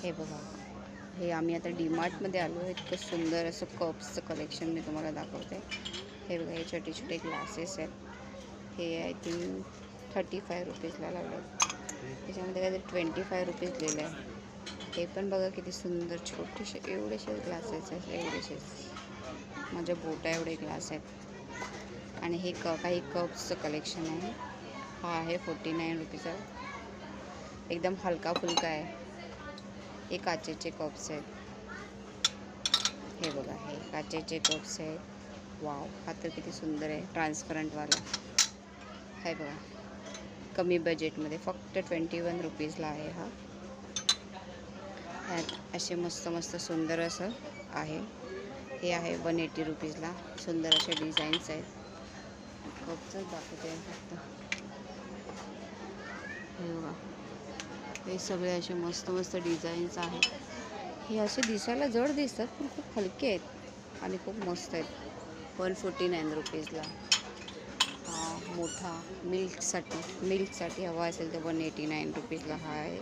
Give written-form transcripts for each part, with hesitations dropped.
हे बघा, हे आम्ही आता डीमार्टमध्ये आलो आहे. इतकं सुंदर असं कप्सचं कलेक्शन मी तुम्हाला दाखवते. हे बघा, हे छोटे छोटे ग्लासेस आहेत. हे आय थिंक 35 रुपीजला लागलं. त्याच्यामध्ये काहीतरी 25 रुपीज लिहिलं आहे. हे पण बघा किती सुंदर छोटेसे एवढेसे ग्लासेस आहेत, एवढेसेच माझ्या बोटा एवढे ग्लास आहेत. आणि हे काही कप्सचं कलेक्शन आहे. हा आहे 49 रुपीचा. एकदम हलका फुलका आहे. हे काचेचे कप्स आहेत. हे बघा, हे काचेचे कप्स आहेत. वाव, हा तर किती सुंदर आहे, ट्रान्सपरंटवाला. हे बघा, कमी बजेटमध्ये फक्त 21 रुपीजला आहे हा. ह्यात असे मस्त मस्त सुंदर असं आहे. हे आहे 180 रुपीजला. सुंदर असे डिझाईन्स आहेत. कपचंच दाखवते फक्त. हे बघा, हे सगळे असे मस्त मस्त डिझाईन्स आहेत. हे असे दिसायला जड दिसतात पण खूप हलके आहेत आणि खूप मस्त आहेत. 149 रुपीजला. मोठा मिल्कसाठी हवा असेल तर 189 रुपीजला हा आहे.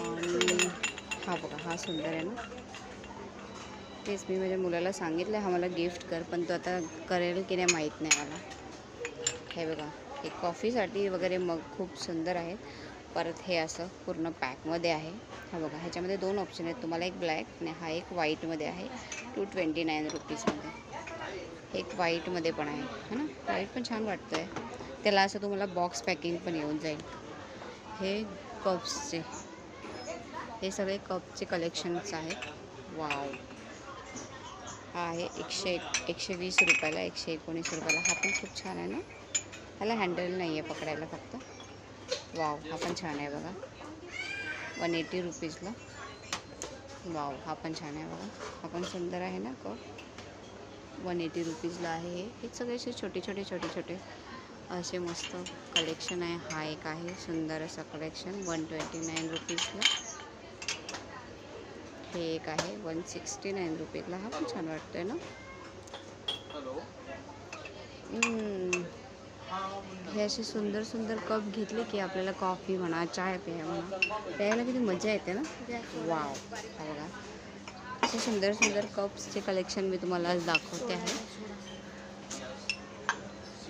आणि हा बघा, हा सुंदर आहे ना. तेच मी माझ्या मुलाला सांगितलं हा मला गिफ्ट कर, पण तो आता करेल की नाही माहीत नाही मला. हे बघा, हे कॉफीसाठी वगैरे मग खूप सुंदर आहेत. परत हे असं पूर्ण पॅकमध्ये आहे. हा बघा, ह्याच्यामध्ये 2 ऑप्शन आहेत तुम्हाला, एक ब्लॅक आणि हा एक व्हाईटमध्ये आहे 229 रुपीजमध्ये. एक व्हाईटमध्ये पण आहे, है ना. व्हाईट पण छान वाटतं आहे. त्याला असं तुम्हाला बॉक्स पॅकिंग पण येऊन जाईल. हे कप्सचे, हे सगळे कपचे कलेक्शन्स आहेत. वाव, हा आहे 120 रुपयाला, 119 रुपयाला. हा पण खूप छान आहे ना. ह्याला हँडल नाही आहे पकडायला फक्त. वाव, हा पण छान आहे बघा, 180 रुपीजला. वाव, हा पण छान आहे बघा, हा पण सुंदर आहे ना कप. 180 रुपीजला आहे. हे सगळे असे छोटे छोटे असे मस्त कलेक्शन आहे. हा एक आहे सुंदर असं कलेक्शन 129 रुपीजला. हे एक आहे 169 रुपीजला. हा पण छान वाटतोय ना. हे असे सुंदर कप घेतले की आपल्याला कॉफी म्हणा, चाय प्यायला किती मजा येते ना. वाव, हा बघा, असे सुंदर कप्सचे कलेक्शन मी तुम्हाला आज दाखवते आहे.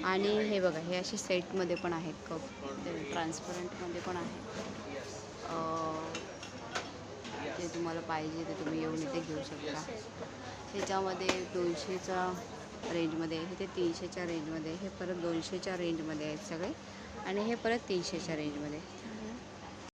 आणि हे बघा, हे असे सेटमध्ये पण आहेत कप, ट्रान्सपरंटमध्ये पण आहेत. ते तुम्हाला पाहिजे ते तुम्ही येऊन इथे घेऊ शकता. ह्याच्यामध्ये 200च्या रेंजमध्ये, हे ते 300च्या रेंजमध्ये, हे परत 200च्या रेंजमध्ये आहेत सगळे. आणि हे परत 300च्या रेंजमध्ये.